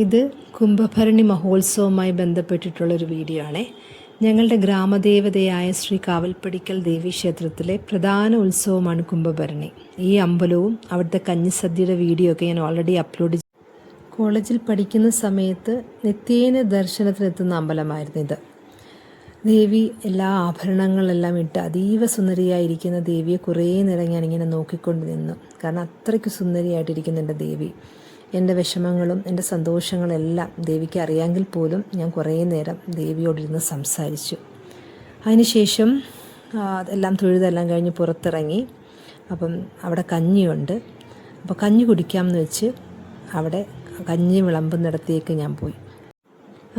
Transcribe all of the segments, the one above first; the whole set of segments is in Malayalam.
ഇത് കുംഭഭരണി മഹോത്സവവുമായി ബന്ധപ്പെട്ടിട്ടുള്ളൊരു വീഡിയോ ആണ്. ഞങ്ങളുടെ ഗ്രാമദേവതയായ ശ്രീ കാവൽപ്പടിക്കൽ ദേവീക്ഷേത്രത്തിലെ പ്രധാന ഉത്സവമാണ് കുംഭഭരണി. ഈ അമ്പലവും അവിടുത്തെ കഞ്ഞിസദ്യയുടെ വീഡിയോ ഒക്കെ ഞാൻ ഓൾറെഡി അപ്ലോഡ് ചെയ്തു. കോളേജിൽ പഠിക്കുന്ന സമയത്ത് നിത്യേന ദർശനത്തിനെത്തുന്ന അമ്പലമായിരുന്നു ഇത്. ദേവി എല്ലാ ആഭരണങ്ങളെല്ലാം ഇട്ട് അതീവ സുന്ദരിയായിരിക്കുന്ന ദേവിയെ കുറേ നേരം ഞാനിങ്ങനെ നോക്കിക്കൊണ്ട് നിന്നു. കാരണം അത്രയ്ക്ക് സുന്ദരിയായിട്ടിരിക്കുന്നുണ്ട് ദേവി. എൻ്റെ വിഷമങ്ങളും എൻ്റെ സന്തോഷങ്ങളെല്ലാം ദേവിക്ക് അറിയാമെങ്കിൽ പോലും ഞാൻ കുറേ നേരം ദേവിയോടിരുന്ന് സംസാരിച്ചു. അതിനുശേഷം എല്ലാം തൊഴുതെല്ലാം കഴിഞ്ഞ് പുറത്തിറങ്ങി. അപ്പം അവിടെ കഞ്ഞിയുണ്ട്. അപ്പോൾ കഞ്ഞി കുടിക്കാമെന്ന് വെച്ച് അവിടെ കഞ്ഞി വിളമ്പുന്നിടത്തേക്ക് ഞാൻ പോയി.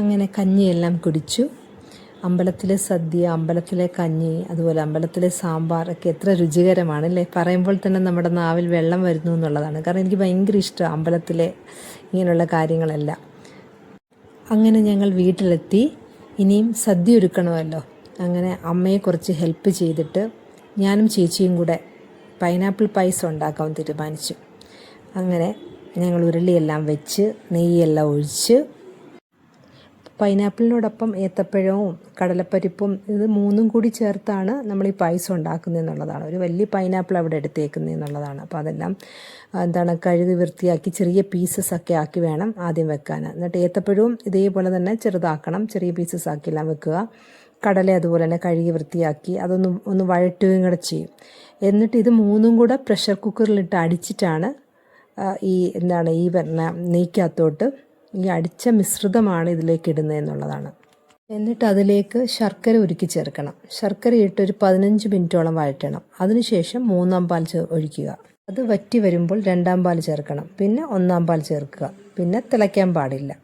അങ്ങനെ കഞ്ഞിയെല്ലാം കുടിച്ചു. അമ്പലത്തിലെ സദ്യ, അമ്പലത്തിലെ കഞ്ഞി, അതുപോലെ അമ്പലത്തിലെ സാമ്പാറൊക്കെ എത്ര രുചികരമാണല്ലേ. പറയുമ്പോൾ തന്നെ നമ്മുടെ നാവിൽ വെള്ളം വരുന്നു എന്നുള്ളതാണ്. കാരണം എനിക്ക് ഭയങ്കര ഇഷ്ടമാണ് അമ്പലത്തിലെ ഇങ്ങനെയുള്ള കാര്യങ്ങളെല്ലാം. അങ്ങനെ ഞങ്ങൾ വീട്ടിലെത്തി. ഇനിയും സദ്യ ഒരുക്കണമല്ലോ. അങ്ങനെ അമ്മയെ കുറച്ച് ഹെൽപ്പ് ചെയ്തിട്ട് ഞാനും ചേച്ചിയും കൂടെ പൈനാപ്പിൾ പായസം ഉണ്ടാക്കാൻ തീരുമാനിച്ചു. അങ്ങനെ ഞങ്ങൾ ഉരുളിയെല്ലാം വെച്ച് നെയ്യെല്ലാം ഒഴിച്ച് പൈനാപ്പിളിനോടൊപ്പം ഏത്തപ്പഴവും കടലപ്പരിപ്പും ഇത് മൂന്നും കൂടി ചേർത്താണ് നമ്മൾ ഈ പായസം ഉണ്ടാക്കുന്നത് എന്നുള്ളതാണ്. ഒരു വലിയ പൈനാപ്പിൾ അവിടെ എടുത്തേക്കുന്നത് എന്നുള്ളതാണ്. അപ്പോൾ അതെല്ലാം കഴുകി വൃത്തിയാക്കി ചെറിയ പീസസ് ഒക്കെ ആക്കി വേണം ആദ്യം വെക്കാൻ. എന്നിട്ട് ഏത്തപ്പഴവും ഇതേപോലെ തന്നെ ചെറുതാക്കണം, ചെറിയ പീസസ് ആക്കിയെല്ലാം വെക്കുക. കടല അതുപോലെ തന്നെ കഴുകി വൃത്തിയാക്കി ഒന്ന് വഴറ്റുകയും കൂടെ ചെയ്യും. എന്നിട്ട് ഇത് മൂന്നും കൂടെ പ്രഷർ കുക്കറിലിട്ട് അടിച്ചിട്ടാണ് ഈ പറഞ്ഞ നെയ്ക്കകത്തോട്ട് ഈ അടിച്ച മിശ്രിതമാണ് ഇതിലേക്ക് ഇടുന്നത് എന്നുള്ളതാണ്. എന്നിട്ട് അതിലേക്ക് ശർക്കര ഉരുക്കി ചേർക്കണം. ശർക്കര ഇട്ട് ഒരു 15 മിനിറ്റോളം വഴറ്റണം. അതിനുശേഷം 3-ാം പാൽ ഒഴിക്കുക. അത് വറ്റി വരുമ്പോൾ 2-ാം പാൽ ചേർക്കണം. പിന്നെ 1-ാം പാൽ ചേർക്കുക. പിന്നെ തിളയ്ക്കാൻ പാടില്ല.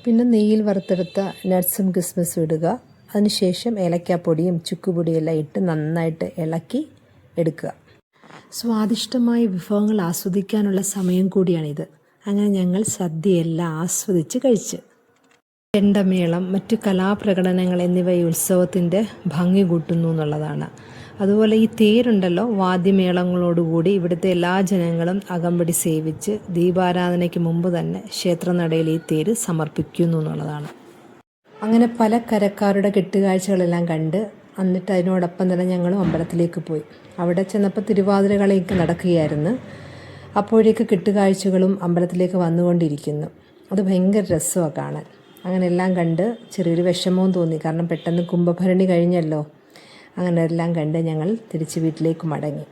പിന്നെ നെയ്യിൽ വറുത്തെടുത്ത നട്ട്സും കിസ്മിസും ഇടുക. അതിനുശേഷം ഏലക്കാപ്പൊടിയും ചുക്കുപൊടിയെല്ലാം ഇട്ട് നന്നായിട്ട് ഇളക്കി എടുക്കുക. സ്വാദിഷ്ടമായ വിഭവങ്ങൾ ആസ്വദിക്കാനുള്ള സമയം കൂടിയാണിത്. അങ്ങനെ ഞങ്ങൾ സദ്യയെല്ലാം ആസ്വദിച്ച് കഴിച്ച്. ചെണ്ടമേളം, മറ്റു കലാപ്രകടനങ്ങൾ എന്നിവ ഈ ഉത്സവത്തിൻ്റെ ഭംഗി കൂട്ടുന്നു എന്നുള്ളതാണ്. അതുപോലെ ഈ തേരുണ്ടല്ലോ, വാദ്യമേളങ്ങളോടുകൂടി ഇവിടുത്തെ എല്ലാ ജനങ്ങളും അകമ്പടി സേവിച്ച് ദീപാരാധനയ്ക്ക് മുമ്പ് തന്നെ ക്ഷേത്രനടയിൽ ഈ തേര് സമർപ്പിക്കുന്നു എന്നുള്ളതാണ്. അങ്ങനെ പല കരക്കാരുടെ കെട്ടുകാഴ്ചകളെല്ലാം കണ്ട് എന്നിട്ട് അതിനോടൊപ്പം തന്നെ ഞങ്ങളും അമ്പലത്തിലേക്ക് പോയി. അവിടെ ചെന്നപ്പോൾ തിരുവാതിര കളിയൊക്കെ നടക്കുകയായിരുന്നു. അപ്പോഴേക്ക് കെട്ടുകാഴ്ചകളും അമ്പലത്തിലേക്ക് വന്നുകൊണ്ടിരിക്കുന്നു. അത് ഭയങ്കര രസമാണ് കാണാൻ. അങ്ങനെ എല്ലാം കണ്ട് ചെറിയൊരു വിഷമവും തോന്നി. കാരണം പെട്ടെന്ന് കുംഭഭരണി കഴിഞ്ഞല്ലോ. അങ്ങനെ എല്ലാം കണ്ട് ഞങ്ങൾ തിരിച്ച് വീട്ടിലേക്ക് മടങ്ങി.